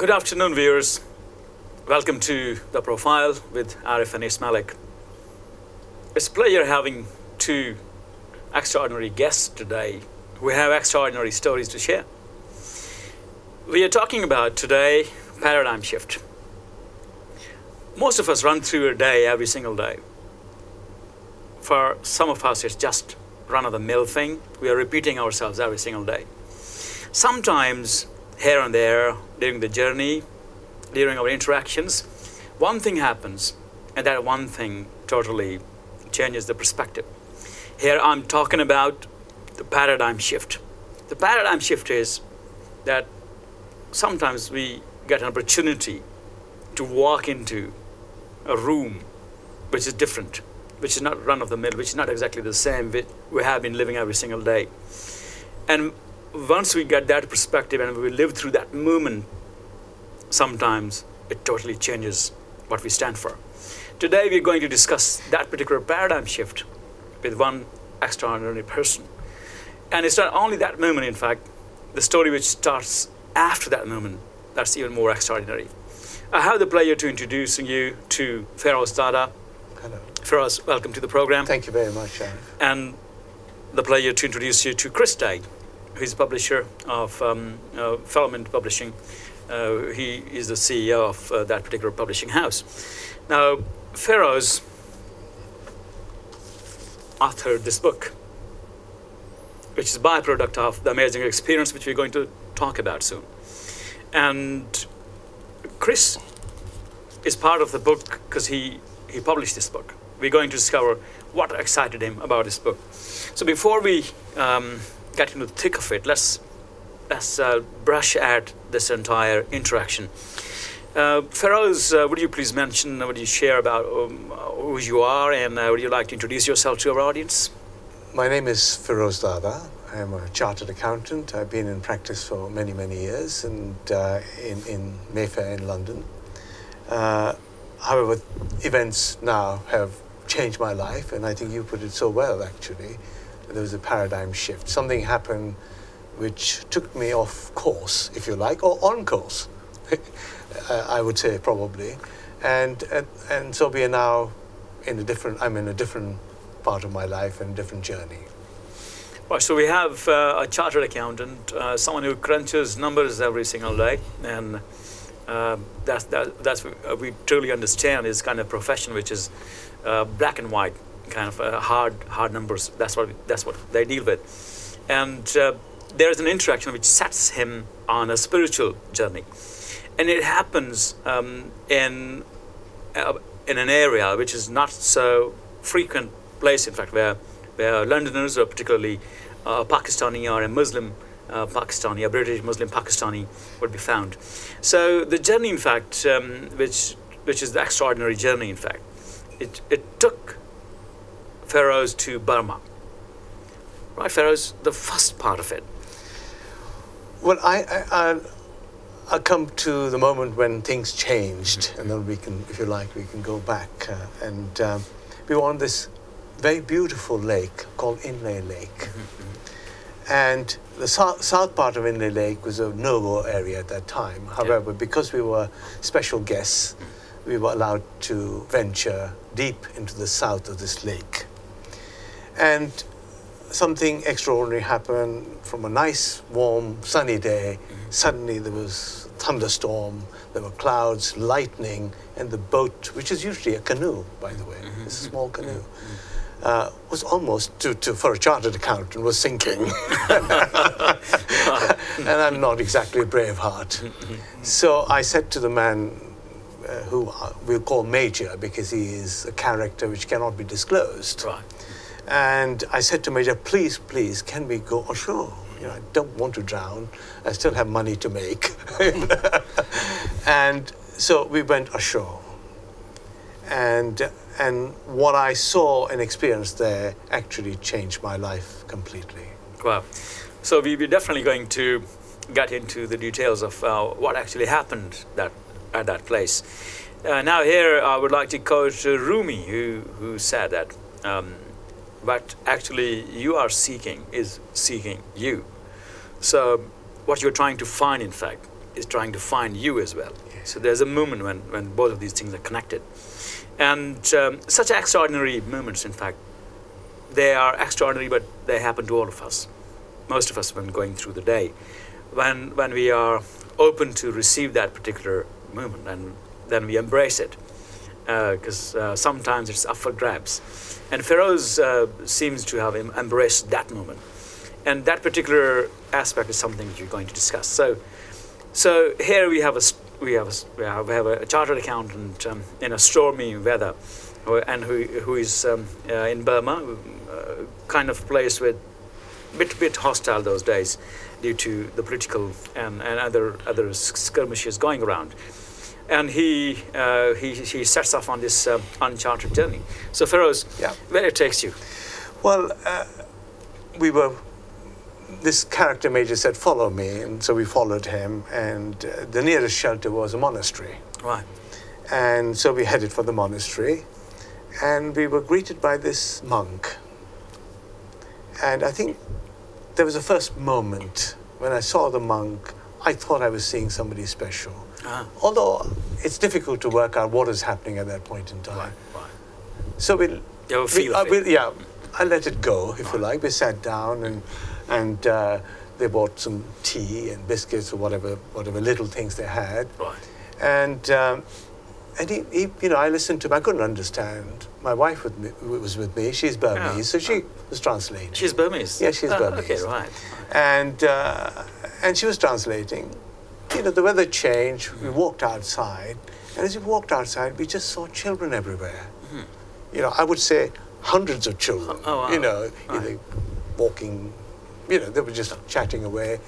Good afternoon, viewers. Welcome to The Profile with Arif and Ismailik. It's a pleasure having two extraordinary guests today who have extraordinary stories to share. We are talking about today paradigm shift. Most of us run through a day every single day. For some of us, it's just run-of-the-mill thing. We are repeating ourselves every single day. Sometimes, here and there, during the journey, during our interactions, one thing happens, and that one thing totally changes the perspective. Here I'm talking about the paradigm shift. The paradigm shift is that sometimes we get an opportunity to walk into a room which is different, which is not run-of-the-mill, which is not exactly the same we have been living every single day. And once we get that perspective and we live through that moment, sometimes it totally changes what we stand for. Today we're going to discuss that particular paradigm shift with one extraordinary person. And it's not only that moment, in fact, the story which starts after that moment, that's even more extraordinary. I have the pleasure to introducing you to Feroz Dada. Hello. Feroz, welcome to the program. Thank you very much, Arif. And the pleasure to introduce you to Chris Day, who is publisher of Filament Publishing. He is the CEO of that particular publishing house. Now, Feroz authored this book, which is a byproduct of the amazing experience which we're going to talk about soon. And Chris is part of the book because he published this book. We're going to discover what excited him about this book. So before we get into the thick of it, let's brush at this entire interaction. Feroz, would you please mention, would you share about who you are, and would you like to introduce yourself to our audience? My name is Feroz Dada. I'm a chartered accountant. I've been in practice for many, many years and in Mayfair in London. However, events now have changed my life, and I think you put it so well, actually. There was a paradigm shift. Something happened which took me off course, if you like, or on course, I would say probably. And so we are now I'm in a different part of my life and different journey. Well, so we have a chartered accountant, someone who crunches numbers every single day, and that's we truly understand is kind of profession which is black and white, kind of hard numbers. That's what they deal with, and there is an interaction which sets him on a spiritual journey, and it happens in an area which is not so frequent place, in fact, where Londoners, or particularly Pakistani or a Muslim Pakistani, a British Muslim Pakistani, would be found. So the journey, in fact, which is the extraordinary journey, in fact, it took Feroz to Burma. Right, Feroz, the first part of it. Well, I'll come to the moment when things changed, and then we can, if you like, we can go back. We were on this very beautiful lake called Inle Lake. And the south part of Inle Lake was a no-go area at that time. However, because we were special guests, we were allowed to venture deep into the south of this lake. And something extraordinary happened. From a nice, warm, sunny day, suddenly there was a thunderstorm, there were clouds, lightning, and the boat, which is usually a canoe, by the way, it's a small canoe, was almost, for a chartered accountant, was sinking. And I'm not exactly a brave heart. So I said to the man, who we'll call Major, because he is a character which cannot be disclosed. Right. And I said to Major, please, can we go ashore? You know, I don't want to drown. I still have money to make. And so we went ashore. And what I saw and experienced there actually changed my life completely. Wow. So we're definitely going to get into the details of what actually happened at that place. Now here I would like to quote Rumi, who said that what actually you are seeking is seeking you. So what you're trying to find, in fact, is trying to find you as well. Yeah. So there's a moment when both of these things are connected. And such extraordinary moments, in fact, they are extraordinary, but they happen to all of us, most of us, when going through the day. When we are open to receive that particular moment, and then we embrace it, because sometimes it's up for grabs. And Feroz seems to have embraced that moment. And that particular aspect is something that you're going to discuss. So here we have a chartered accountant in a stormy weather, and who is in Burma, kind of place with bit hostile those days due to the political and other skirmishes going around. And he sets off on this uncharted journey. So Feroz, Yeah. where it takes you? Well, this character major said, follow me, and so we followed him, and the nearest shelter was a monastery. Right. And so we headed for the monastery, and we were greeted by this monk. And I think there was a first moment when I saw the monk, I thought I was seeing somebody special. Although it's difficult to work out what is happening at that point in time. Right. So You have a feel of it. I let it go, if you like. We sat down, and they bought some tea and biscuits or whatever little things they had. Right. And he I listened to him. I couldn't understand. My wife was with me. She's Burmese, so she was translating. She's Burmese? Yeah, she's Burmese. Okay, right. And she was translating. The weather changed. We walked outside, and as we walked outside, we just saw children everywhere. I would say hundreds of children. Oh, wow. Either walking. They were just chatting away.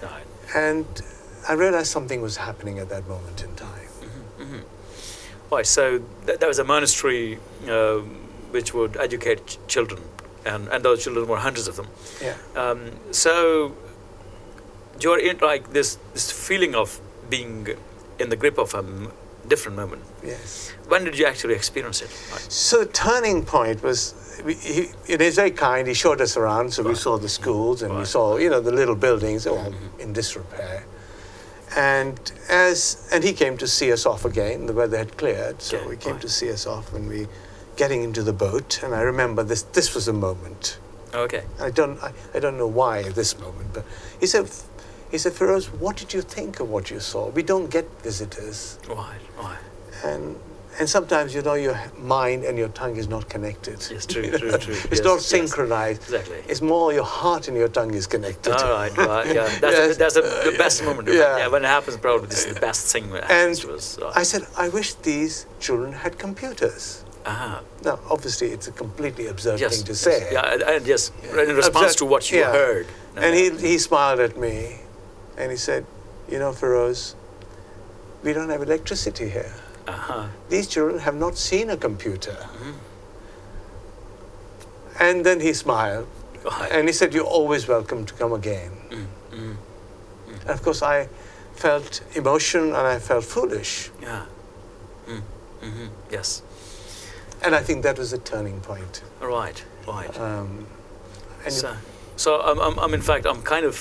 Right. And I realized something was happening at that moment in time. Right, so there was a monastery which would educate children, and those children were hundreds of them. Yeah. So you're in like this feeling of being in the grip of a different moment. Yes. When did you actually experience it? Right. So the turning point was, he's very kind. He showed us around, so we saw the schools, and we saw the little buildings all in disrepair. And he came to see us off again. The weather had cleared, so he came to see us off, and we getting into the boat. And I remember this was a moment. Okay. I don't know why this moment, but he said, Feroz, what did you think of what you saw? We don't get visitors. Right. And sometimes, your mind and your tongue is not connected. Yes, true. It's not synchronized. Exactly. It's more your heart and your tongue is connected. All right. Yeah. That's the best moment. Yeah. When it happens, probably this is the best thing that happens to us. Right. I said, I wish these children had computers. Now, obviously, it's a completely absurd thing to say. Yeah, and yes, in response to what you heard. And he smiled at me, and he said, Feroz, we don't have electricity here. These children have not seen a computer. And then he smiled, and he said, you're always welcome to come again. And of course, I felt emotion, and I felt foolish. Yeah. Yes. And I think that was a turning point. Right. And so in fact, I'm kind of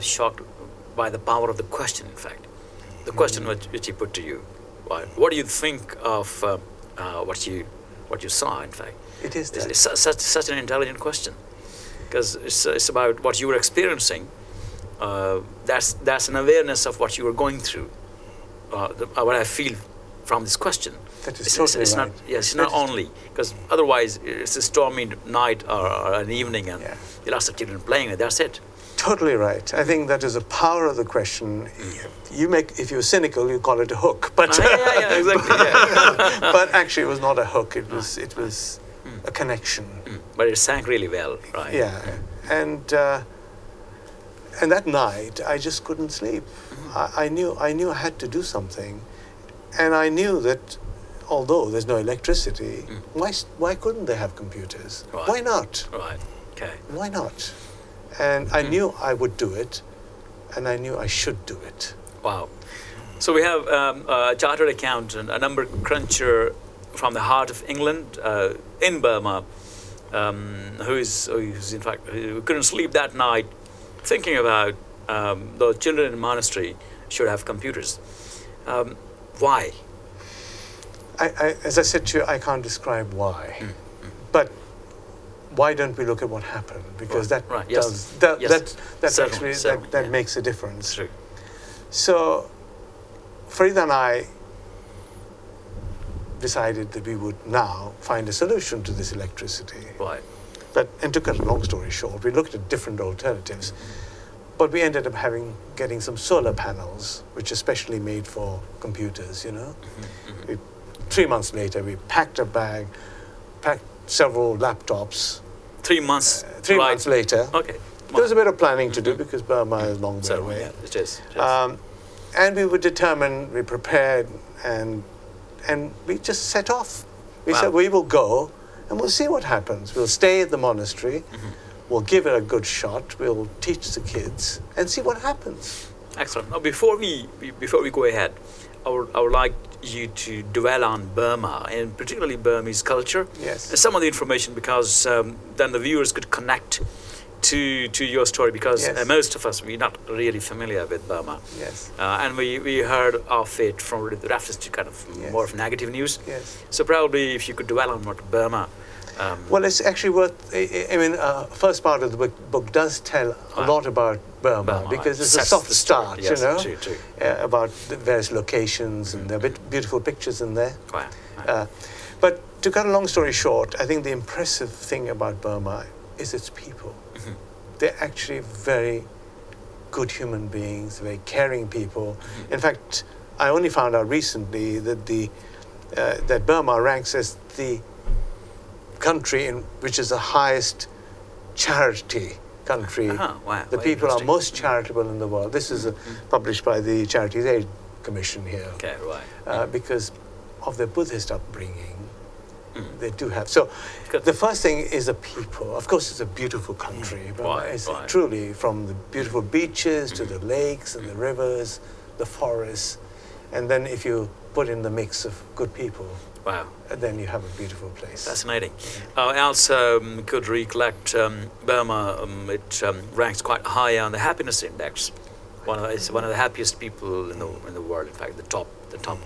shocked by the power of the question. In fact, the question which he put to you. Right. What do you think of what you saw? In fact, it is that. It's such an intelligent question, because it's about what you were experiencing. That's an awareness of what you were going through. What I feel from this question. That is totally right. It's not only, because otherwise it's a stormy night or an evening, and you lots of children playing, and that's it. Totally right. I think that is the power of the question. If you're cynical, you call it a hook, but exactly. But actually, it was not a hook. It was a connection. But it sank really well, right? Yeah, and that night I just couldn't sleep. I knew I had to do something, and I knew that although there's no electricity, why couldn't they have computers? Right. Why not? Right. Okay. Why not? And I knew I would do it, and I knew I should do it. Wow. So we have a chartered accountant, a number cruncher from the heart of England, in Burma, who's in fact, who couldn't sleep that night, thinking about the children in monastery should have computers. Why? As I said to you, I can't describe why. But why don't we look at what happened? Because that makes a difference. True. So Farida and I decided that we would now find a solution to this electricity. Right. And to cut a long story short, we looked at different alternatives, but we ended up getting some solar panels, which are specially made for computers, you know. 3 months later, we packed a bag, packed several laptops. 3 months? 3 months later. Okay. There was a bit of planning to do because Burma is a long way away. Yeah, it is. And we were determined, we prepared, and we just set off. We said, we will go, and we'll see what happens. We'll stay at the monastery, we'll give it a good shot, we'll teach the kids, and see what happens. Excellent. Now, before we go ahead, I would like you to dwell on Burma, and particularly Burmese culture. Yes. And some of the information, because then the viewers could connect to your story, because most of us, we're not really familiar with Burma. Yes. And we heard of it from reference to kind of more of negative news. Yes. So probably if you could dwell on what Burma. Well, it's actually worth, I mean, first part of the book does tell a lot about Burma because it's a soft start, you know, about the various locations, and there are beautiful pictures in there. Wow. But to cut a long story short, I think the impressive thing about Burma is its people. They're actually very good human beings, very caring people. In fact, I only found out recently that that Burma ranks as the country which is the highest charity country. Wow. The people are most charitable in the world. This is published by the Charities Aid Commission here. Okay, right. Because of their Buddhist upbringing, they do have. So the first thing is the people. Of course, it's a beautiful country. It's truly, from the beautiful beaches to the lakes and the rivers, the forests. And then if you put in the mix of good people, wow, then you have a beautiful place. Fascinating. I also could recollect Burma. It ranks quite high on the happiness index. It's one of the happiest people in the world. In fact, the top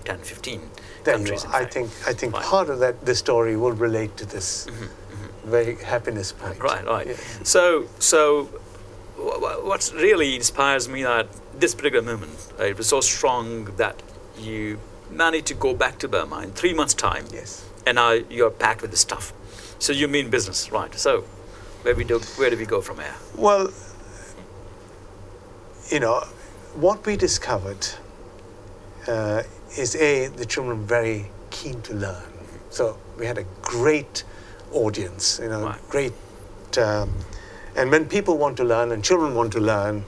10, 15 countries. I think part of the story will relate to this very happiness point. Right. Yeah. So what really inspires me that this particular movement, it was so strong that you managed to go back to Burma in 3 months' time. Yes. And now you're packed with the stuff. So you mean business, right? So where do we go from here? Well, you know, what we discovered is the children were very keen to learn. So we had a great audience, you know, great. And when people want to learn and children want to learn,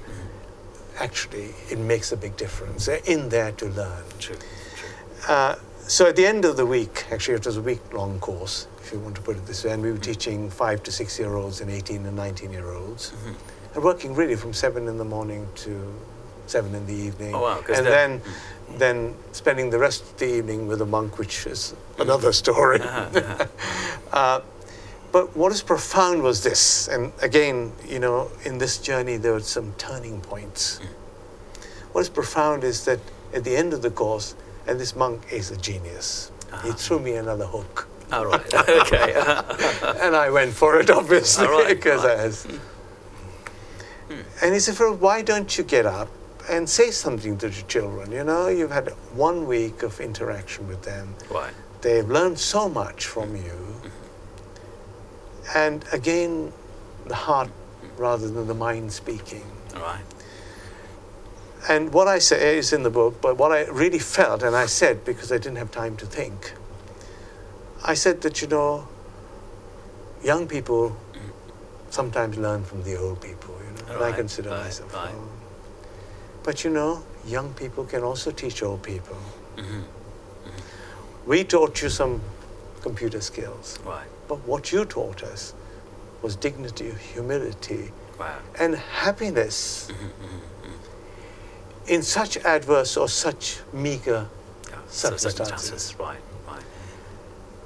actually, it makes a big difference. They're in there to learn. True. So at the end of the week, actually it was a week-long course, if you want to put it this way, and we were teaching 5 to 6-year-olds and 18 and 19-year-olds, and working really from 7 in the morning to 7 in the evening. Oh, wow. And then spending the rest of the evening with a monk, which is another story. But what is profound was this, and again, you know, in this journey there were some turning points. What is profound is that at the end of the course, and this monk is a genius. He threw me another hook. All right. Okay. And I went for it, obviously, because I was. And he said, "Feroz, why don't you get up and say something to the children? You know, you've had 1 week of interaction with them. Right. They've learned so much from you. And again, the heart rather than the mind speaking." All right. And what I say is in the book, but what I really felt, and I said because I didn't have time to think, I said that, you know, young people sometimes learn from the old people, you know, and I consider myself old. But, you know, young people can also teach old people. We taught you some computer skills. Right. But what you taught us was dignity, humility, Wow. and happiness in such adverse or such meager circumstances. Right.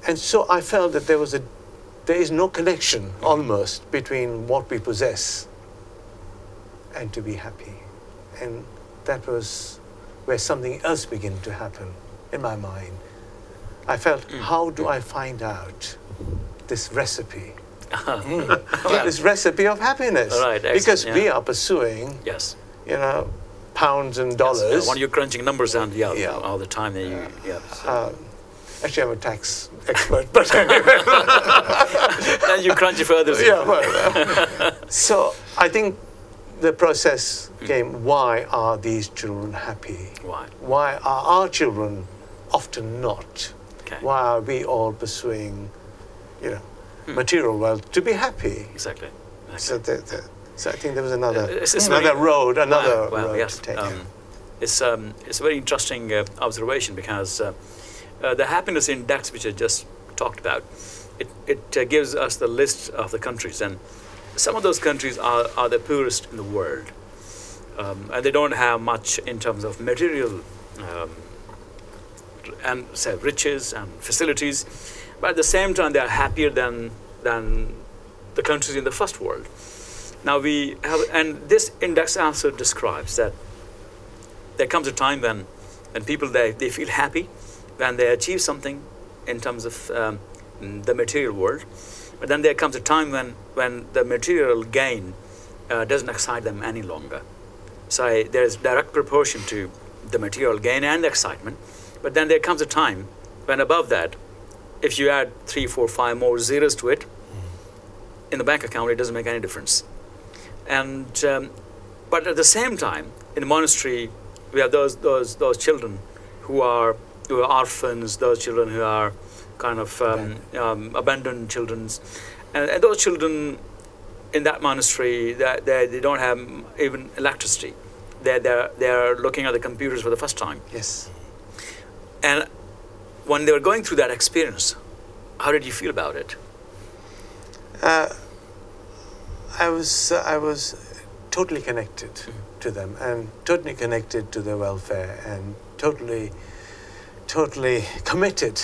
And so I felt that there is no connection almost between what we possess and to be happy. And that was where something else began to happen in my mind. I felt, how do I find out this recipe? This recipe of happiness. Right, because yeah. we are pursuing, Yes. you know, pounds and dollars. Yes, when you're crunching numbers down Yeah. all the time, then you, so. Actually, I'm a tax expert, but anyway. Then you crunch it for others. Yeah, well, so I think the process came, why are these children happy? Why? Why are our children often not? Okay. Why are we all pursuing, you know, material wealth to be happy? Exactly. So, so I think there was another It's road Wow, road yes. to take. It's a very interesting observation, because the happiness index, which I just talked about, it gives us the list of the countries, and some of those countries are the poorest in the world, and they don't have much in terms of material and say riches and facilities, but at the same time they are happier than the countries in the first world. Now we have, and this index also describes that there comes a time when people they feel happy when they achieve something in terms of the material world, but then there comes a time when the material gain doesn't excite them any longer. So there's direct proportion to the material gain and the excitement, but then there comes a time when above that, if you add 3, 4, 5 more zeros to it, in the bank account, it doesn't make any difference. And but at the same time, in the monastery, we have those children who are orphans, those children who are kind of abandoned children, and those children in that monastery, they don't have even electricity. They're looking at the computers for the first time. Yes. And when they were going through that experience, how did you feel about it? I was totally connected to them, and totally connected to their welfare, and totally committed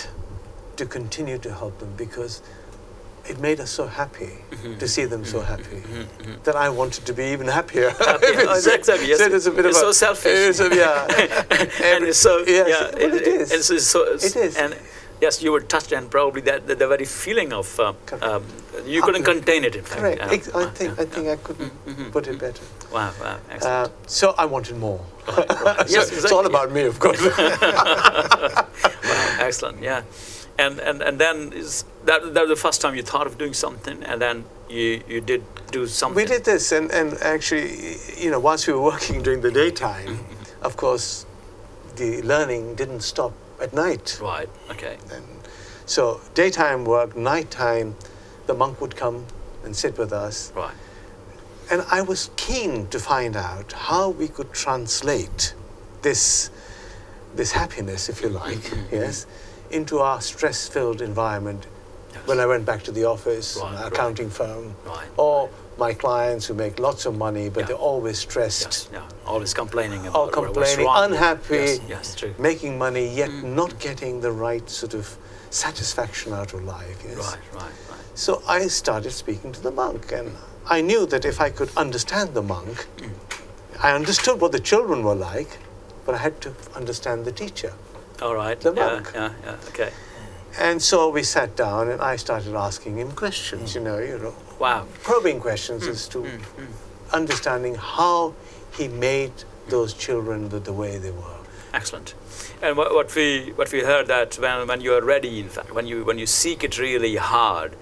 to continue to help them, because it made us so happy to see them so happy that I wanted to be even happier. Exactly. Yes. So it's a bit so selfish. And it's so yes, well, it is. It is. And yes, you were touched, and probably that the very feeling of you couldn't contain it. In fact, correct. I think I couldn't put it better. Wow, excellent. So I wanted more. Right. Yes, exactly. It's all about me, of course. Wow, excellent. Yeah, and then is that was the first time you thought of doing something, and then you did do something. We did this, and actually, you know, once we were working during the daytime, of course, the learning didn't stop at night. Right. Okay. And so daytime work, nighttime, the monk would come and sit with us. Right. And I was keen to find out how we could translate this happiness, if you like, yes, into our stress-filled environment. Yes. When I went back to the office, my accounting firm, or my clients who make lots of money, but they're always stressed. Yes. Always complaining about all complaining, unhappy, yes, true. making money, yet not getting the right sort of satisfaction out of life. Yes? Right. So I started speaking to the monk, and I knew that if I could understand the monk, I understood what the children were like, but I had to understand the teacher. All right. The monk. Yeah. Okay. And so we sat down, and I started asking him questions, you know, wow, probing questions as to understanding how he made those children the way they were. Excellent. And what we heard, that when you are ready, in fact, when you seek it really hard,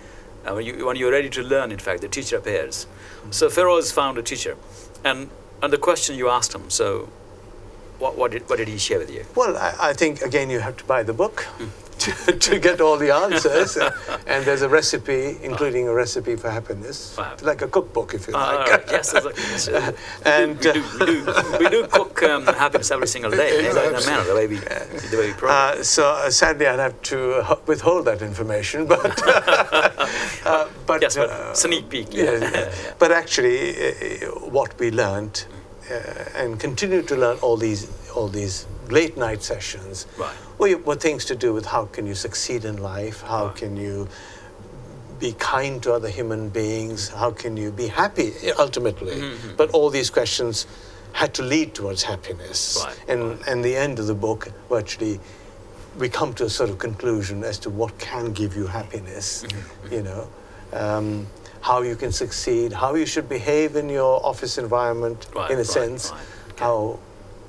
when you're ready to learn, in fact, the teacher appears. So Feroz found a teacher, and the question you asked him. So, what did he share with you? Well, I think again you have to buy the book to get all the answers, and there's a recipe, including a recipe for happiness, like a cookbook, if you like. Right. Yes, and we do cook happiness every single day in a manner, the way we program. So sadly, I'd have to withhold that information, but yes, but sneak peek. Yeah. But actually, what we learned and continue to learn all these late night sessions were things to do with how can you succeed in life, how can you be kind to other human beings, how can you be happy ultimately. But all these questions had to lead towards happiness. Right, And the end of the book, virtually, we come to a sort of conclusion as to what can give you happiness, you know, how you can succeed, how you should behave in your office environment, in a sense, how,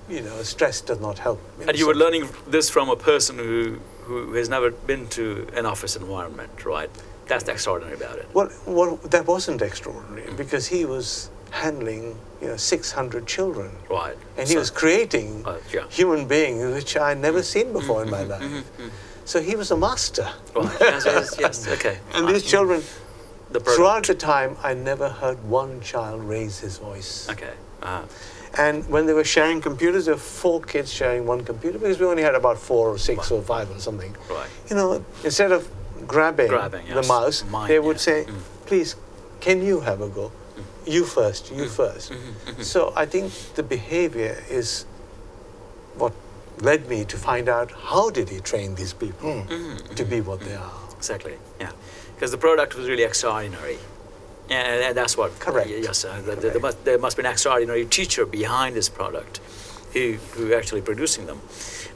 you know, stress does not help. And you were learning this from a person who has never been to an office environment, right? That's the extraordinary about it. Well, that wasn't extraordinary because he was handling, you know, 600 children. Right. And he was creating human beings which I had never seen before in my life. So he was a master. Right. Yes. Okay. And these children, throughout the time, I never heard one child raise his voice. Okay. And when they were sharing computers, there were 4 kids sharing one computer because we only had about 4 or 6 or 5 or something. Right. You know, instead of grabbing the mouse, they would say, please, can you have a go? You first, you first. So I think the behavior is what led me to find out how did he train these people to be what they are. Exactly, yeah. Because the product was really extraordinary. And that's what... Correct. Yes, there must be an extraordinary teacher behind this product who actually producing them.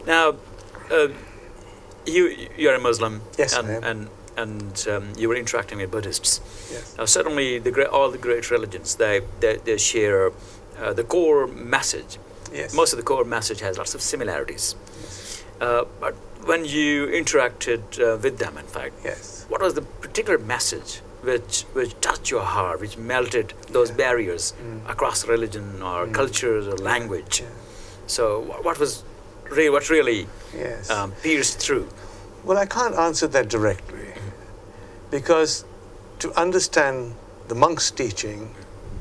Now, you're a Muslim. Yes, I am. And you were interacting with Buddhists. Yes. Now, certainly, all the great religions, they share the core message. Yes. Most of the core message has lots of similarities. Yes. But when you interacted with them, in fact, what was the particular message which touched your heart, which melted those barriers across religion or cultures or language? So, what really pierced through? Well, I can't answer that directly because to understand the monk's teaching,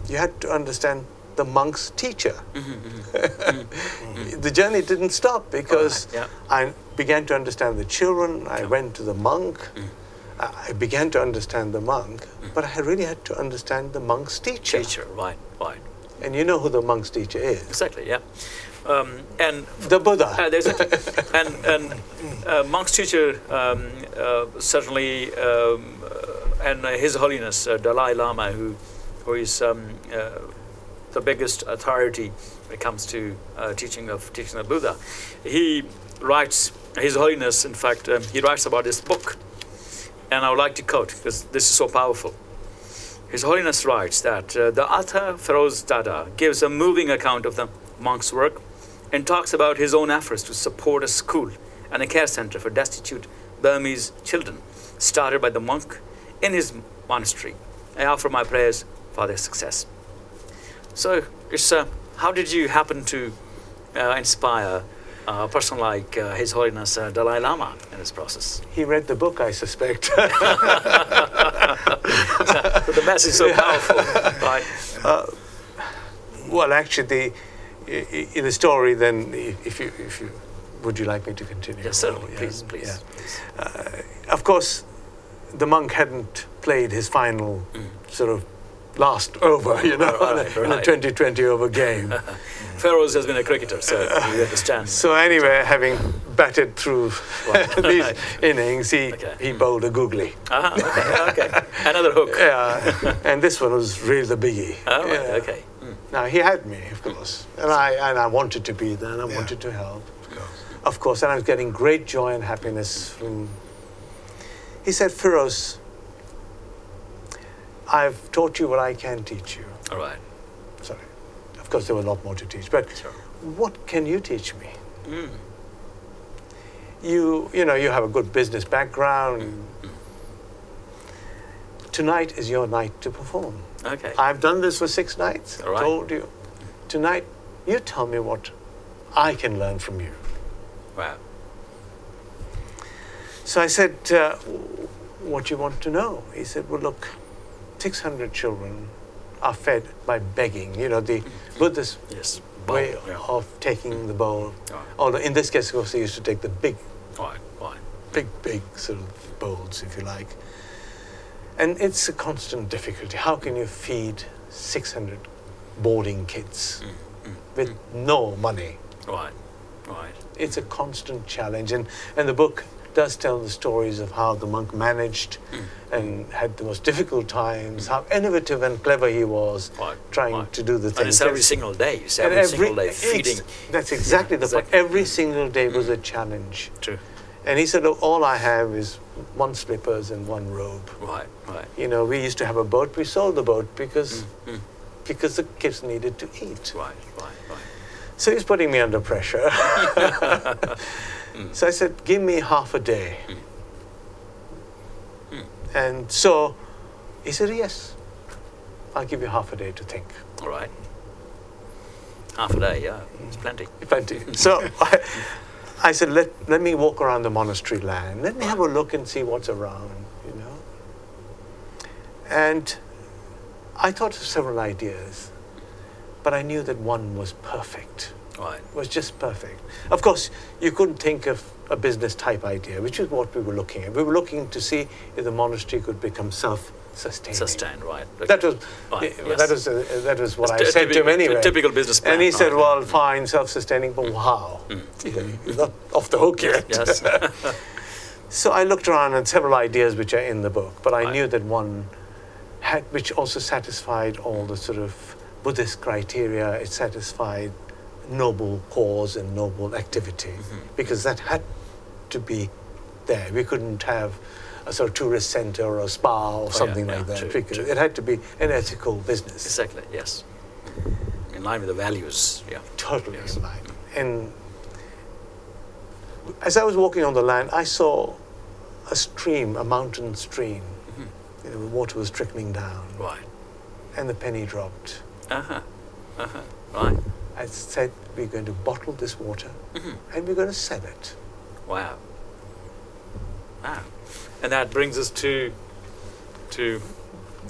you had to understand the monk's teacher. The journey didn't stop because I began to understand the children. I went to the monk. I began to understand the monk, but I really had to understand the monk's teacher. Right. And you know who the monk's teacher is? Exactly, yeah. And the Buddha. And monk's teacher certainly, and His Holiness Dalai Lama, who is the biggest authority when it comes to teaching of Buddha. He writes, His Holiness, in fact, he writes about this book, and I would like to quote because this is so powerful. His Holiness writes that the author Feroz Dada gives a moving account of the monk's work and talks about his own efforts to support a school and a care center for destitute Burmese children started by the monk in his monastery. I offer my prayers for their success. So, it's, how did you happen to inspire a person like His Holiness Dalai Lama in this process? He read the book, I suspect. So the message is so powerful, right? Well, actually, in the story, then, if you would you like me to continue? Yes, certainly. Please. Of course, the monk hadn't played his final sort of last over, you know, in a 20-20 over game. Feroz has been a cricketer, so you understand. So anyway, having batted through these innings, he bowled a googly. Okay. Another hook. Yeah, and this one was really the biggie. Oh, right. Okay. Now, he had me, of course, and I wanted to be there, and I wanted to help. Of course, and I was getting great joy and happiness from... He said, Feroz, I've taught you what I can teach you. All right. Sorry. Of course, there were a lot more to teach, but what can you teach me? You know, you have a good business background. Tonight is your night to perform. Okay. I've done this for 6 nights. All right. Told you. Tonight, you tell me what I can learn from you. Wow. So I said, what do you want to know? He said, well, look, 600 children are fed by begging. You know, the Buddhist way of taking the bowl. Although in this case, of course, they used to take the big sort of bowls, if you like. And it's a constant difficulty. How can you feed 600 boarding kids with no money? Right. It's a constant challenge. And the book does tell the stories of how the monk managed and had the most difficult times, how innovative and clever he was trying to do the And things. it's every single day. It's every single day feeding. That's exactly the point. exactly. Every single day was a challenge. True. And he said, "Look, all I have is one slippers and one robe." Right, right. You know, we used to have a boat. We sold the boat because the kids needed to eat. Right, right, right. So he's putting me under pressure. So I said, "Give me half a day." And so he said, "Yes, I'll give you half a day to think." All right. Half a day, yeah. It's plenty. Plenty. So I said, let me walk around the monastery land. Let me have a look and see what's around, you know. And I thought of several ideas, but I knew that one was perfect. Right. Was just perfect. Of course, you couldn't think of a business type idea, which is what we were looking at. We were looking to see if the monastery could become self-sustaining. Sustain, right. Okay. That was Right, that was what It's I said to him anyway. Typical business plan. And he said, right. "Well, fine, self-sustaining, but how? You know, you're not off the hook yet." Yes. So I looked around at several ideas which are in the book, but I Right. knew that one had, which also satisfied all the sort of Buddhist criteria. It satisfied noble cause and noble activity, because that had to be there. We couldn't have a sort of tourist center or a spa or something like that, true, because true. it had to be an ethical business. Exactly, yes. In line with the values, yeah. Totally Yes. in line. And as I was walking on the land, I saw a stream, a mountain stream. You know, the water was trickling down, Right. and the penny dropped. Uh-huh. Uh-huh. Right. I said, "We're going to bottle this water, and we're going to sell it." Wow. Wow. And that brings us to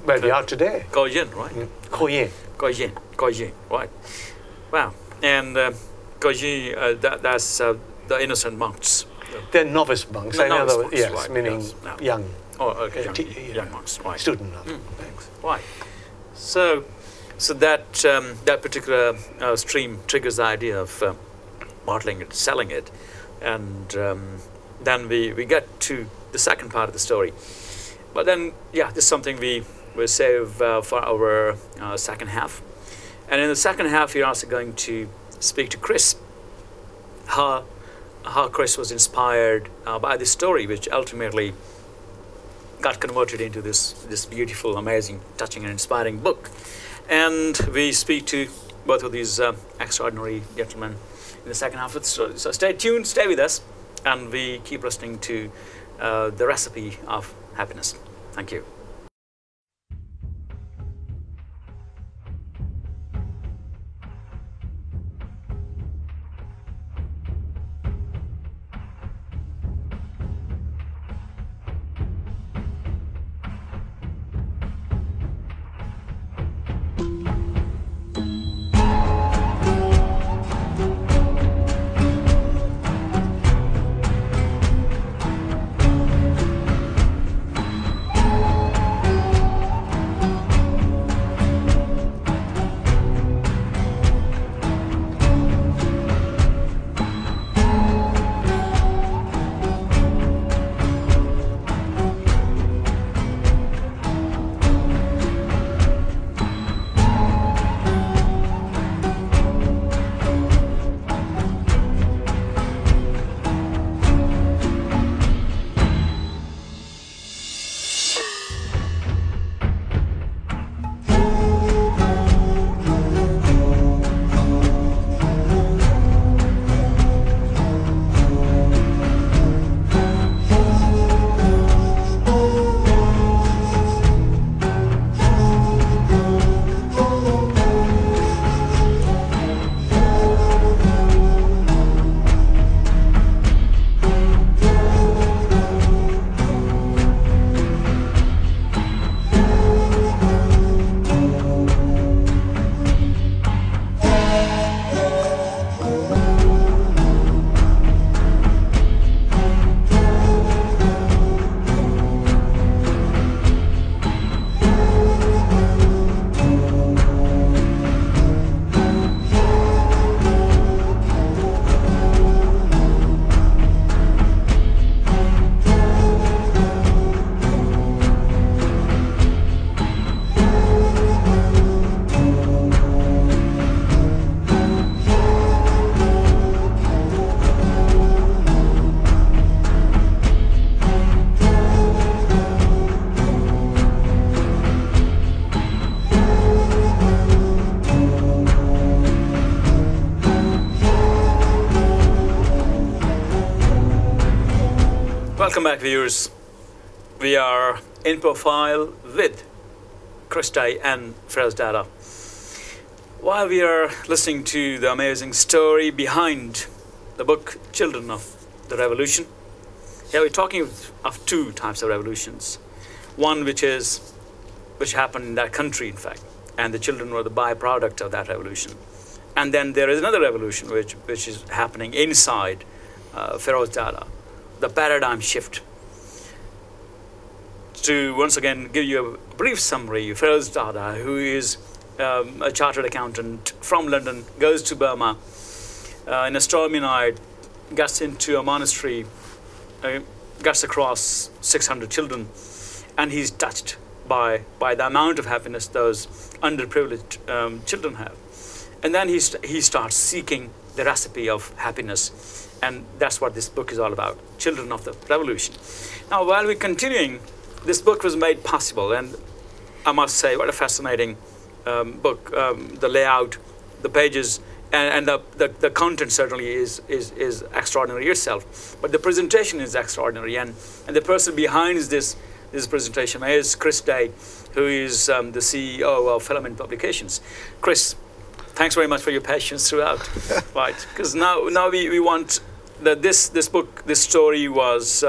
Where we are today. Goyin, right? Koyin. Goyin, right. Wow. And Goyin, that's the innocent monks. They're novice monks. I know Novice that, monks, yes, right, meaning yes, no. young, Oh, okay. Young know, monks, right. student monks. Right. So that particular stream triggers the idea of bottling it, selling it, and then we get to the second part of the story. But then, yeah, this is something we will save for our second half. And in the second half, we're also going to speak to Chris, how Chris was inspired by this story, which ultimately got converted into this beautiful, amazing, touching, and inspiring book. And we speak to both of these extraordinary gentlemen in the second half of the story. So stay tuned, stay with us, and we keep listening to the recipe of happiness. Thank you. Welcome back, viewers. We are in profile with Chris Day and Feroz Dada. While we are listening to the amazing story behind the book Children of the Revolution, we're talking of two types of revolutions. One which happened in that country, in fact, and the children were the byproduct of that revolution. And then there is another revolution which is happening inside Feroz Dada, the paradigm shift. To once again give you a brief summary, Feroz Dada, who is a chartered accountant from London, goes to Burma in a stormy night, gets into a monastery, gets across 600 children, and he's touched by the amount of happiness those underprivileged children have. And then he starts seeking the recipe of happiness. And that's what this book is all about, Children of the Revolution. Now, while we're continuing, this book was made possible, and I must say, what a fascinating book. The layout, the pages, and the content certainly is extraordinary itself. But the presentation is extraordinary, and the person behind this presentation is Chris Day, who is the CEO of Filament Publications. Chris, thanks very much for your patience throughout. Right, because now we want that this book, this story was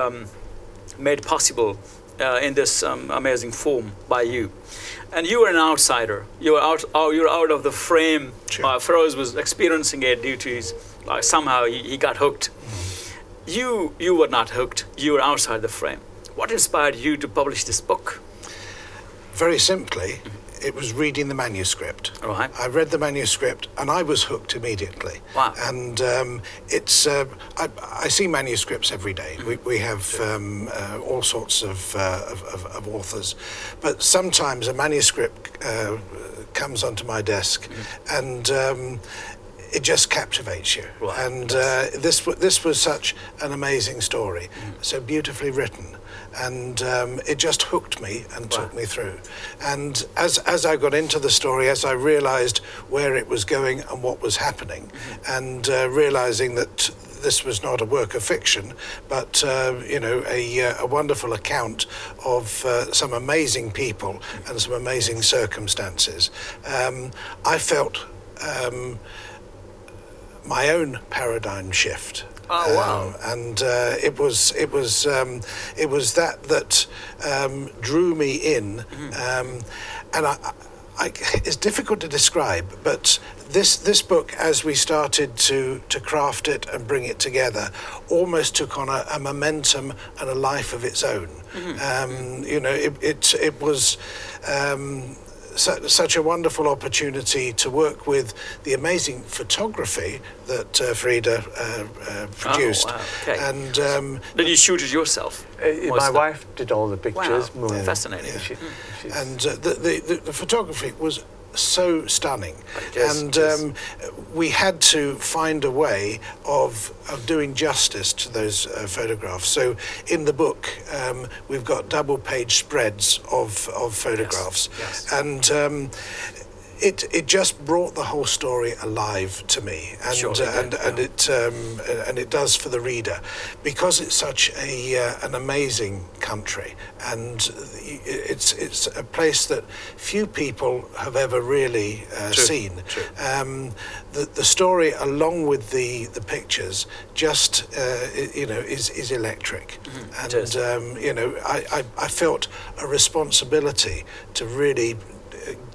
made possible in this amazing form by you. And you were an outsider. You were out of the frame. Sure. Feroz was experiencing it due to his, somehow he got hooked. You were not hooked. You were outside the frame. What inspired you to publish this book? Very simply, it was reading the manuscript. All right. I read the manuscript and I was hooked immediately. Wow. And it's I see manuscripts every day. We have all sorts of authors, but sometimes a manuscript comes onto my desk and it just captivates you. Right. And this was such an amazing story, so beautifully written. And it just hooked me and took me through. And as I got into the story, as I realized where it was going and what was happening, and realizing that this was not a work of fiction, but a wonderful account of some amazing people and some amazing circumstances, I felt my own paradigm shift. Oh wow! And it was that drew me in, and it's difficult to describe, but this book, as we started to craft it and bring it together, almost took on a momentum and a life of its own. It was such a wonderful opportunity to work with the amazing photography that Frida produced. Oh, wow. Okay. And did you shoot it yourself? My wife did all the pictures. Wow. Fascinating. Yeah. And the photography was so stunning, and we had to find a way of doing justice to those photographs. So in the book, we've got double-page spreads of photographs, and it just brought the whole story alive to me, and it does for the reader, because it's such an amazing country, and it's a place that few people have ever really seen. The story, along with the pictures, just is electric, and I felt a responsibility to really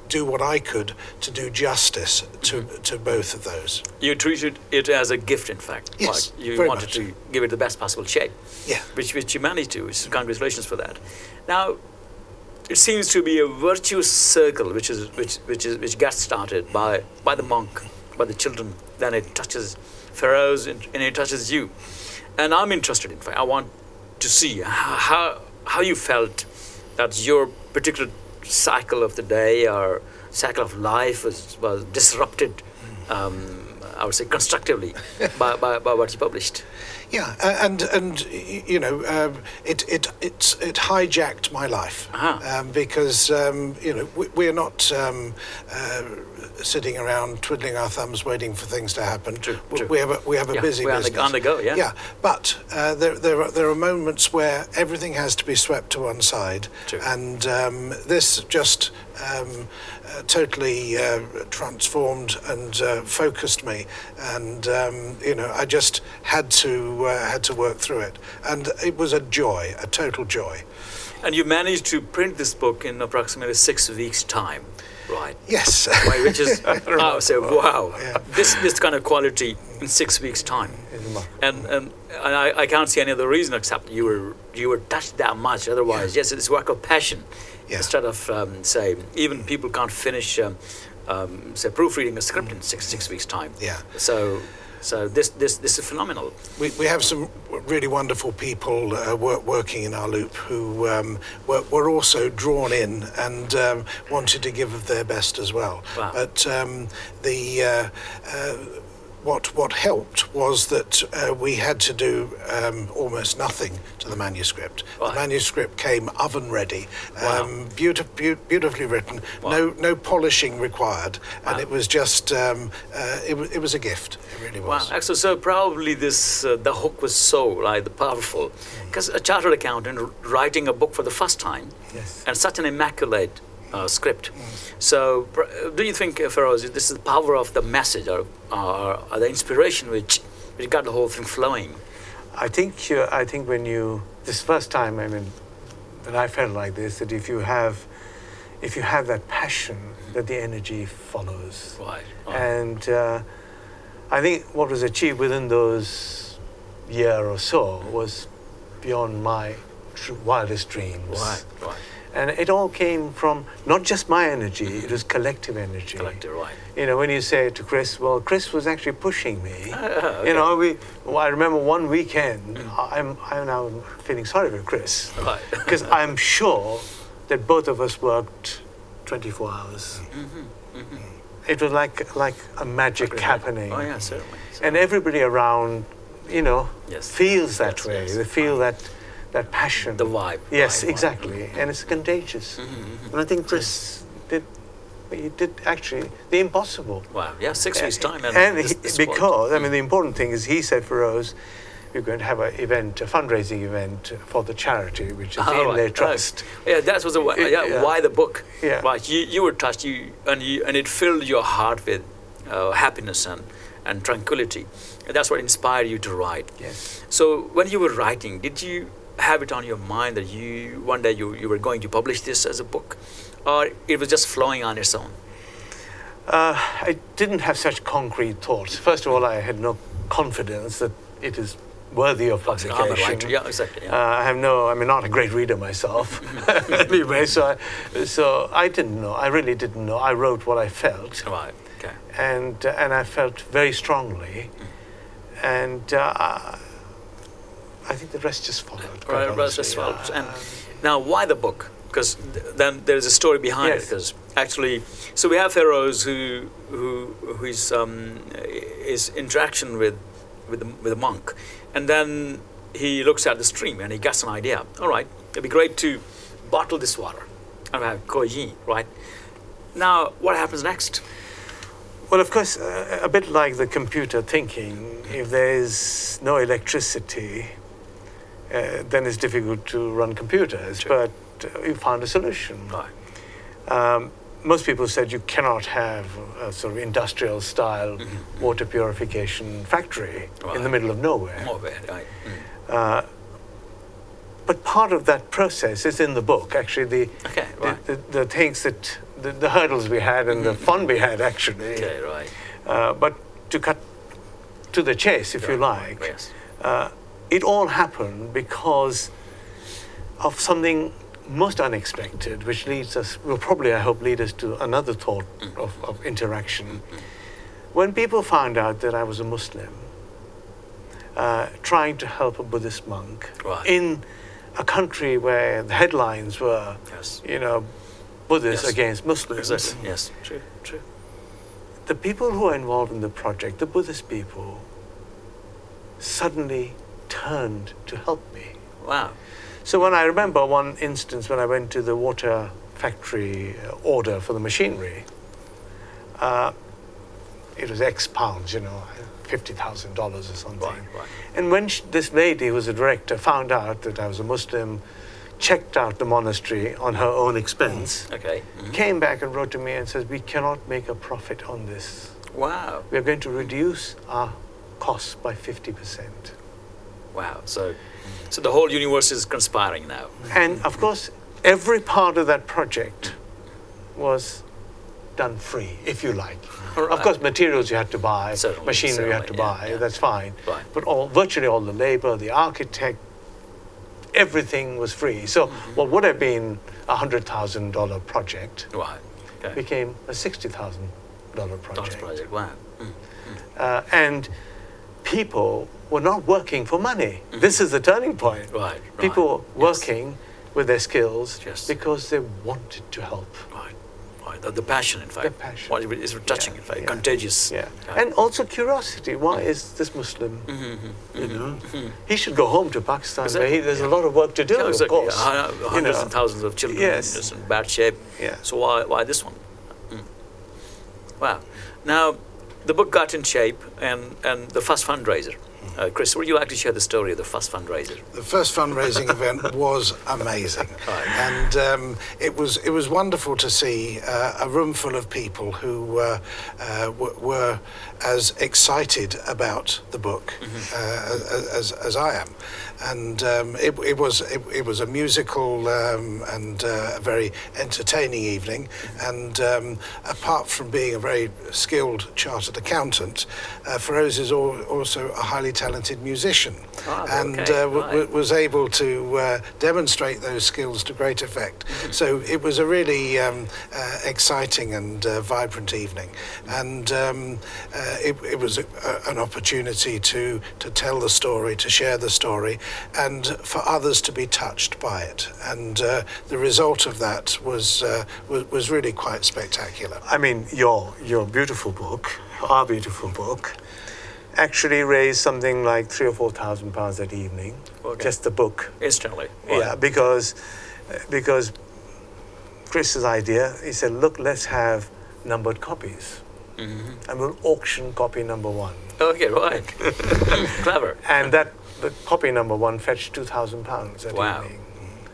do what I could to do justice to both of those. You treated it as a gift, in fact. Yes, like you very wanted much. to give it the best possible shape. Yeah. Which you managed to. Congratulations for that. Now, it seems to be a virtuous circle which gets started by the monk, by the children. Then it touches Feroz and it touches you. And I'm interested, in fact, I want to see how you felt that your particular cycle of the day or cycle of life was disrupted, I would say constructively, by what you published. Yeah, and you know, it hijacked my life, because you know, we're not sitting around twiddling our thumbs waiting for things to happen. True. We have a busy business. On the go, yeah. Yeah, but there are moments where everything has to be swept to one side, True. and this just totally transformed and focused me, and you know, I just had to work through it, and it was a joy, a total joy. And you managed to print this book in approximately 6 weeks' time, right? Yes. Right, which is, I would say, wow, Yeah. this kind of quality in 6 weeks' time. And I can't see any other reason except you were touched that much. Otherwise, yes, it's work of passion. Yeah. Instead of say, even people can't finish say proofreading a script in six weeks' time. Yeah. So this is phenomenal. We have some really wonderful people working in our loop who were also drawn in and wanted to give of their best as well. Wow. But what helped was that we had to do almost nothing to the manuscript. Right. The manuscript came oven ready, Wow. beautifully written, Wow. no polishing required, and Wow. it was just it was a gift. It really was. Wow, actually, so probably this the hook was so powerful, because a chartered accountant writing a book for the first time, Yes. and such an immaculate script. So, do you think, Feroz, this is the power of the message or the inspiration which got the whole thing flowing? I think when this first time, I mean, that I felt like this, that if you have that passion, that the energy follows. Right. And I think what was achieved within those year or so was beyond my wildest dreams. Right. And it all came from not just my energy, it was collective energy. Collective, right. You know, when you say to Chris, well, Chris was actually pushing me. Okay. You know, I remember one weekend, I'm now feeling sorry for Chris. Right. Because I'm sure that both of us worked 24 hours. It was like a magic happening. Oh, yeah, certainly. And everybody around, you know, Yes. feels that Yes, way. yes. They feel that passion. The vibe. Yes, Vibe. exactly. And it's contagious. And I think Chris did actually the impossible. Wow, yeah, 6 weeks' time. And this because, I mean, the important thing is he said for us, we're going to have a fundraising event for the charity, which is the Inlay Trust. Yeah, that was why the book. Yeah. Right, you were touched, and it filled your heart with happiness and tranquility. And that's what inspired you to write. Yes. So when you were writing, did you have it on your mind that one day you were going to publish this as a book, or it was just flowing on its own? I didn't have such concrete thoughts. First of all, I had no confidence that it is worthy of publication. I'm a writer. Yeah, exactly. Yeah. I'm not a great reader myself. Anyway, so I didn't know. I really didn't know. I wrote what I felt. Right. Okay. And I felt very strongly, and I think the rest just followed. Right, the rest just followed. And now, why the book? Because then there's a story behind it. Because actually, so we have Feroz his interaction with the monk, and then he looks at the stream and he gets an idea. All right, it'd be great to bottle this water and have koji, right? Now, what happens next? Well, of course, a bit like the computer thinking, if there is no electricity, then it's difficult to run computers. Sure. But we found a solution. Right. Most people said you cannot have a sort of industrial style water purification factory in the middle of nowhere. Right. But part of that process is in the book, actually, the things that, the hurdles we had and the fun we had, actually. Okay, right. But to cut to the chase, if you like, Yes. it all happened because of something most unexpected, which leads us, will probably, I hope, lead us to another thought of interaction. When people found out that I was a Muslim, trying to help a Buddhist monk Right. in a country where the headlines were, Yes. you know, Buddhists Yes. against Muslims. Exactly. Yes. True. True. The people who are involved in the project, the Buddhist people, suddenly turned to help me. Wow. So when I remember one instance when I went to the water factory order for the machinery, it was X pounds, you know, $50,000 or something. Right. Right. And when this lady, who was a director, found out that I was a Muslim, checked out the monastery on her own expense, Okay. came back and wrote to me and says, we cannot make a profit on this. Wow. We are going to reduce our costs by 50%. Wow. So the whole universe is conspiring now. And of course, every part of that project was done free, if you like. All Of right. course, materials you had to buy, Certainly, machinery you had to certainly, buy, yeah. that's fine. Right. But virtually all the labor, the architect, everything was free. So what would have been a $100,000 project Right. Okay. became a $60,000 project. Project. Wow. And people were not working for money. This is the turning point. Right. People right. were working with their skills Yes. because they wanted to help. Right. Right. The passion, in fact. The passion. What is touching, Yeah, in fact, yeah. contagious. Yeah. And also curiosity. Why is this Muslim? You know, he should go home to Pakistan where Exactly, there's a lot of work to do, Yeah, of exactly. course. Hundreds and thousands of children Yes. just in bad shape. Yeah. So why this one? Wow. Now, the book got in shape, and the first fundraiser. Chris, would you like to share the story of the first fundraiser? The first fundraising event was amazing, Right. and it was wonderful to see a room full of people who were as excited about the book as I am, and it was a musical and a very entertaining evening, and apart from being a very skilled chartered accountant, Feroz is also a highly talented musician, and right. was able to demonstrate those skills to great effect. So it was a really exciting and vibrant evening, and it was an opportunity to tell the story, to share the story, and for others to be touched by it. And the result of that was really quite spectacular. I mean, your beautiful book, our beautiful book, actually raised something like £3,000 or £4,000 that evening. Okay. Just the book. Instantly. Yeah, because Chris's idea, he said, look, let's have numbered copies. And we'll auction copy number 1. Okay, right. Clever. And the copy number 1 fetched £2,000 that Wow. evening.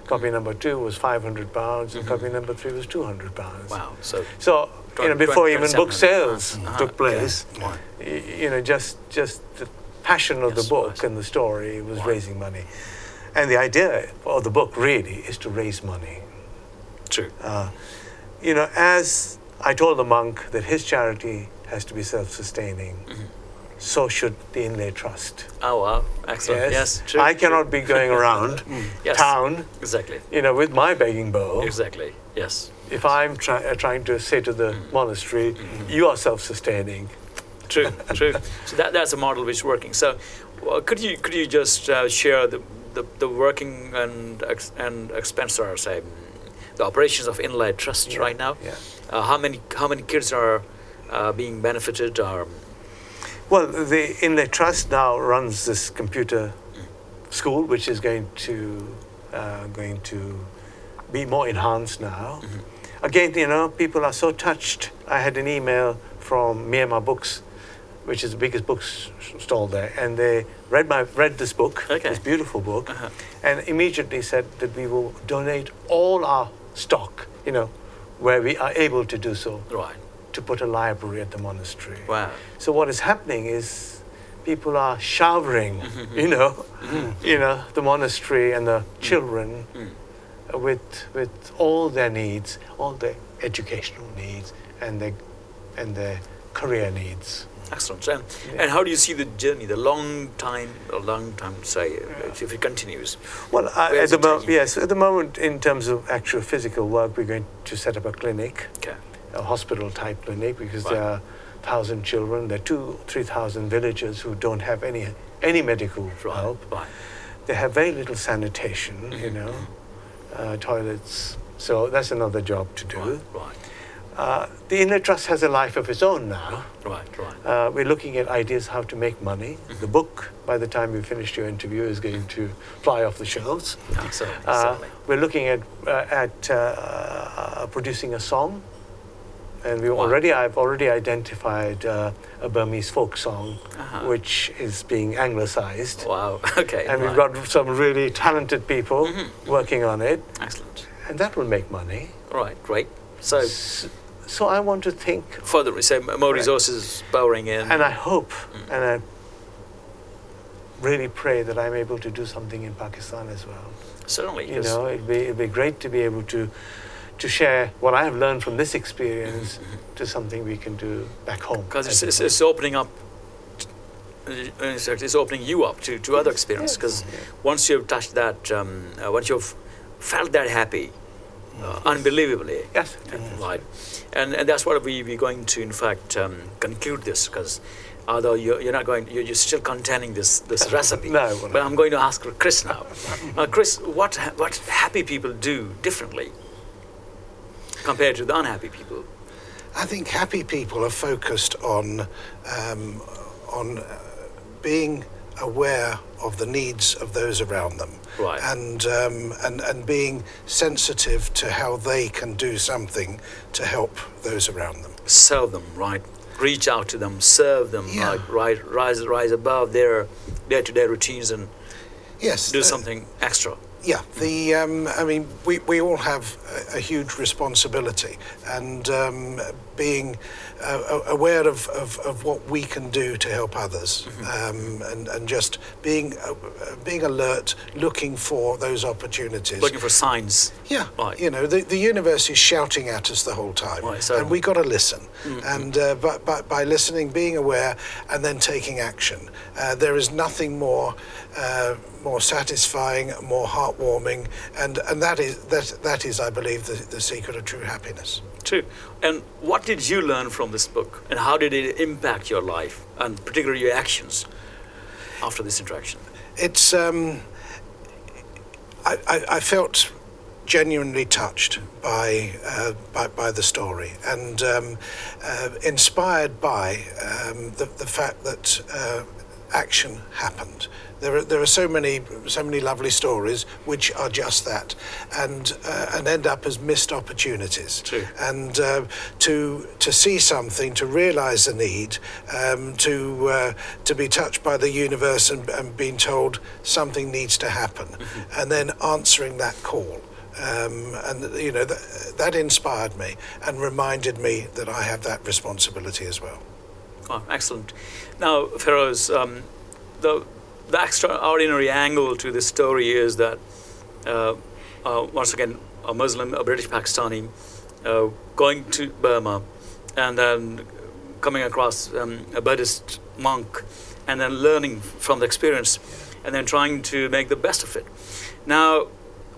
Copy number 2 was £500, and copy number 3 was £200. Wow. So So, before even book sales took okay. place, Right. just the passion of the Yes, book right. and the story was raising money. And the idea of the book really is to raise money. True. As I told the monk that his charity has to be self-sustaining, so should the Inlay Trust. Oh, wow. Excellent. Yes. True. I cannot be going around Yes. town, Exactly. with my begging bowl. Exactly. Yes. If I'm trying to say to the monastery, you are self-sustaining. True. True. So that's a model which is working. So, could you just share the working and expense, or say, the operations of Inlay Trust right now? Yeah. How many kids are being benefited? Or Well, the Inlay Trust now runs this computer school, which is going to be more enhanced now. Again, people are so touched. I had an email from Myanmar Books, which is the biggest bookstall there, and they read this book, this beautiful book, and immediately said that we will donate all our stock, where we are able to do so, right. to put a library at the monastery. Wow. So what is happening is people are showering, the monastery and the children with all their needs, all their educational needs, and their career needs. Excellent. And how do you see the journey, the long time, say, if it continues? Well, at the moment, in terms of actual physical work, we're going to set up a clinic, a hospital-type clinic, because there are 1,000 children. There are 2,000-3,000 villagers who don't have any medical help. Right. They have very little sanitation, toilets So that's another job to do. Right. The Inner Trust has a life of its own now. Right. We're looking at ideas how to make money. The book, by the time you finish your interview, is going to fly off the shelves. Certainly. We're looking at producing a song, and I've already identified a Burmese folk song, which is being anglicized. Wow. Okay. And we've got some really talented people working on it. Excellent. And that will make money. Right. Great. So I want to think further. Say more resources pouring in. And I hope, and I really pray that I'm able to do something in Pakistan as well. Certainly. You know, it'd be great to be able to share what I have learned from this experience to something we can do back home. Because it's opening up. It's opening you up to other experience. Because once you've touched that, once you've felt that happy, unbelievably. Yes. Right. And that's what we're going to, in fact, conclude this, because although you're still containing this recipe. No. But I'm going to ask Chris now. Chris, what happy people do differently compared to the unhappy people? I think happy people are focused on being aware of the needs of those around them, right. and being sensitive to how they can do something to help those around them. Serve them, right? Reach out to them, serve them, like rise above their day-to-day routines and do something extra. Yeah, I mean, we all have a huge responsibility, and being aware of what we can do to help others, and just being alert, looking for those opportunities. Looking for signs. Yeah, right. You know, the universe is shouting at us the whole time, right, and we got to listen. And by listening, being aware, and then taking action, there is nothing more satisfying, more heartwarming, and that is, I believe, the secret of true happiness. True. And what did you learn from this book, and how did it impact your life, and particularly your actions after this interaction? It's I felt genuinely touched by the story, and inspired by the fact that action happened. There are so many lovely stories which are just that, and end up as missed opportunities. True. And to see something, to realise the need, to be touched by the universe and being told something needs to happen, and then answering that call. And you know, that inspired me and reminded me that I have that responsibility as well. Oh, excellent. Now, Feroz, the extraordinary angle to this story is that once again, a Muslim, a British Pakistani, going to Burma and then coming across a Buddhist monk and then learning from the experience and then trying to make the best of it. Now,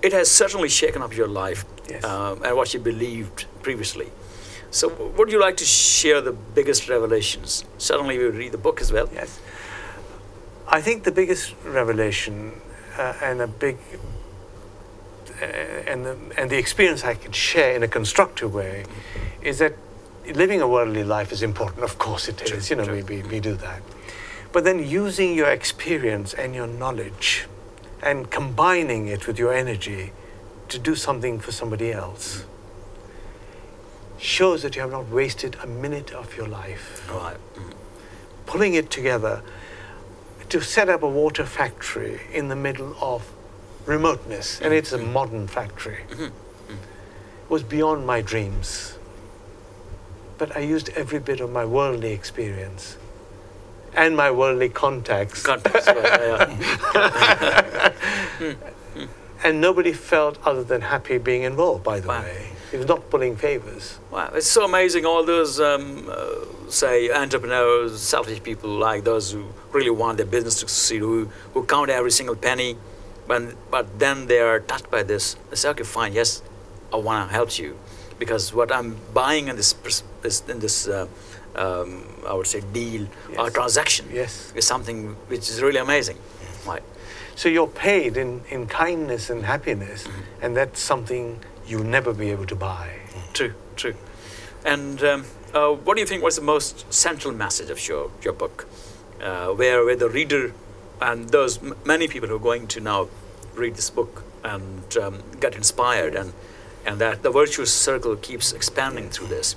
it has certainly shaken up your life, yes. And what you believed previously. So would you like to share the biggest revelations? Certainly we will read the book as well. Yes. I think the biggest revelation and the experience I can share in a constructive way is that living a worldly life is important. Of course it is. You know, we do that. But then using your experience and your knowledge and combining it with your energy to do something for somebody else shows that you have not wasted a minute of your life. Right. Pulling it together to set up a water factory in the middle of remoteness, and it's a modern factory, was beyond my dreams. But I used every bit of my worldly experience and my worldly contacts. And nobody felt other than happy being involved, by the way. It was not pulling favors. Wow, it's so amazing. All those, say, entrepreneurs, selfish people, like those who really want their business to succeed, who count every single penny, but then they are touched by this. They say, okay, fine, yes, I want to help you, because what I'm buying in this I would say, deal or transaction is something which is really amazing. Right. So you're paid in kindness and happiness, and that's something you'll never be able to buy. True, true. And what do you think was the most central message of your book, where the reader and those many people who are going to now read this book and get inspired, and that the virtuous circle keeps expanding through this?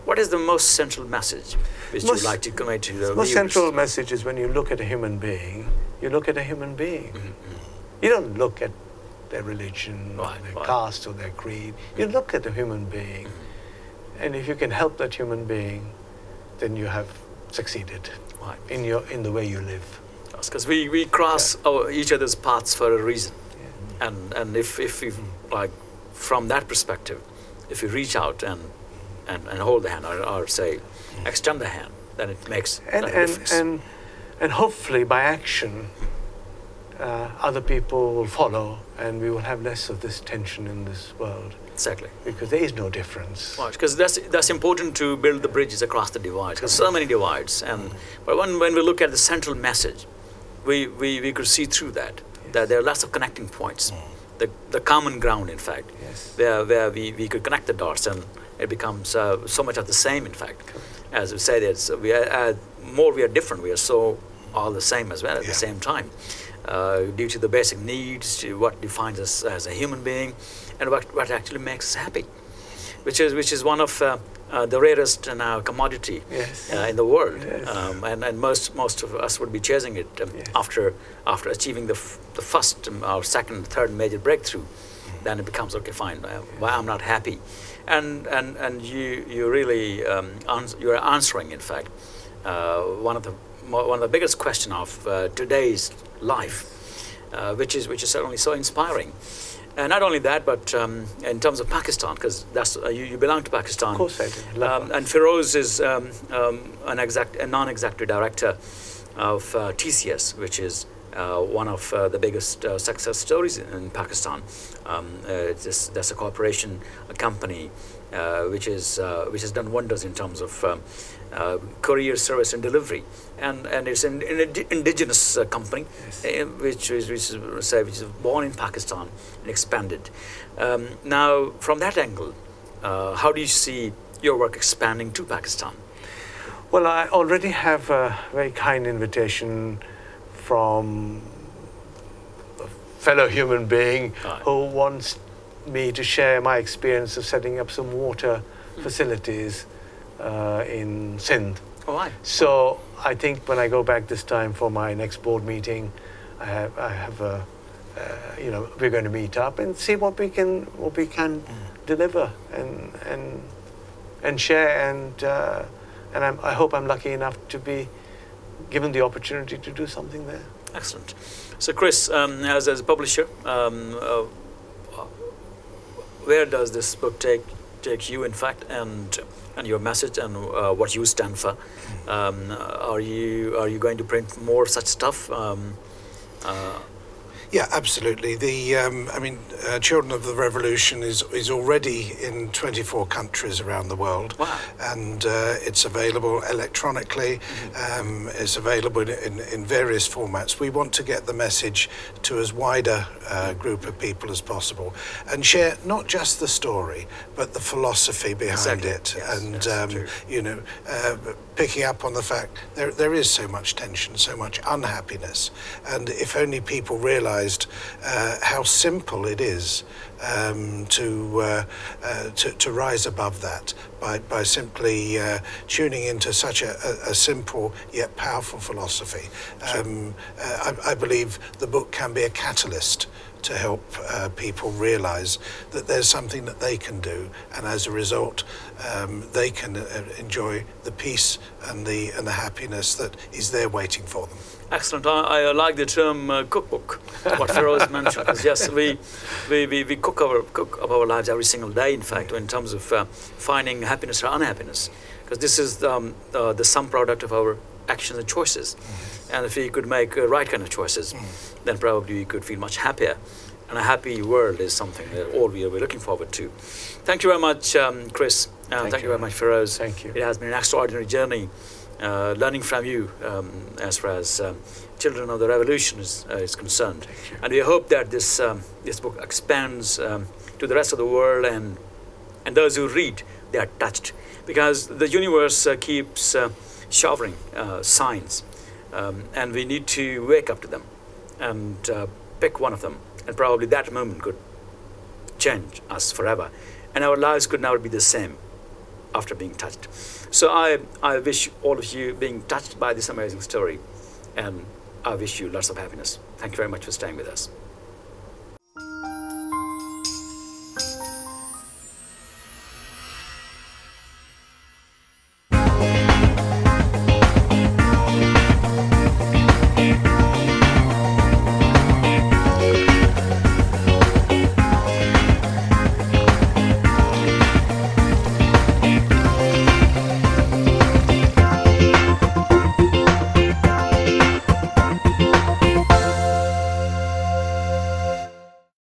What is the most central message which you'd like to convey to the viewers? The most central message is when you look at a human being, you look at a human being. You don't look at their religion or their caste or their creed. You look at a human being. And if you can help that human being, then you have succeeded in the way you live. Because we cross each other's paths for a reason. And if we, like, from that perspective, if you reach out and hold the hand, or say, extend the hand, then it makes a difference. And hopefully by action, other people will follow, and we will have less of this tension in this world. Exactly. Because there is no difference. Right, because that's important to build the bridges across the divides. Because so many divides, but when we look at the central message, we could see through that there are lots of connecting points, the common ground, in fact, where we could connect the dots, and it becomes so much of the same. In fact, as we say, that more we are different, we are so all the same as well at the same time, due to the basic needs, to what defines us as a human being, and what actually makes us happy, which is one of the rarest now commodity in the world, and most of us would be chasing it after achieving the first or second, third major breakthrough. Then it becomes okay, fine. Why I'm not happy, and you really you are answering, in fact, one of the biggest question of today's life, which is certainly so inspiring. And not only that, but in terms of Pakistan, because that's you belong to Pakistan. Of course I do. And Feroz is a non-executive director of TCS, which is one of the biggest success stories in Pakistan. That's a corporation, a company, which has done wonders in terms of courier service and delivery, and it's an indigenous company, which is born in Pakistan and expanded. Now, from that angle, how do you see your work expanding to Pakistan? Well, I already have a very kind invitation from a fellow human being who wants me to share my experience of setting up some water facilities in Sindh. So I think when I go back this time for my next board meeting, I have a, we're going to meet up and see what we can deliver and share, and I hope I'm lucky enough to be given the opportunity to do something there. Excellent. So Chris, as a publisher, where does this book take you, in fact, and your message and what you stand for? Are you going to print more such stuff? Yeah, absolutely. Children of the Revolution is already in 24 countries around the world. Wow. And it's available electronically. It's available in various formats. We want to get the message to as wide a group of people as possible, and share not just the story, but the philosophy behind it. Yes, And picking up on the fact there is so much tension, so much unhappiness, and if only people realised how simple it is to rise above that by simply tuning into such a simple yet powerful philosophy. I believe the book can be a catalyst to help people realise that there's something that they can do, and as a result, they can enjoy the peace and the happiness that is there waiting for them. Excellent. I like the term cookbook, what Feroz mentioned. Because yes, we cook up our lives every single day, in fact, in terms of finding happiness or unhappiness. Because this is the sum product of our actions and choices. And if we could make right kind of choices, then probably we could feel much happier. And a happy world is something that all we're looking forward to. Thank you very much, Chris. Thank you very much, Feroz. Thank you. It has been an extraordinary journey, learning from you as far as Children of the Revolution is concerned. And we hope that this book expands to the rest of the world, and those who read, they are touched. Because the universe keeps showering signs, and we need to wake up to them and pick one of them. And probably that moment could change us forever. And our lives could never be the same after being touched. So I wish all of you being touched by this amazing story, and I wish you lots of happiness. Thank you very much for staying with us.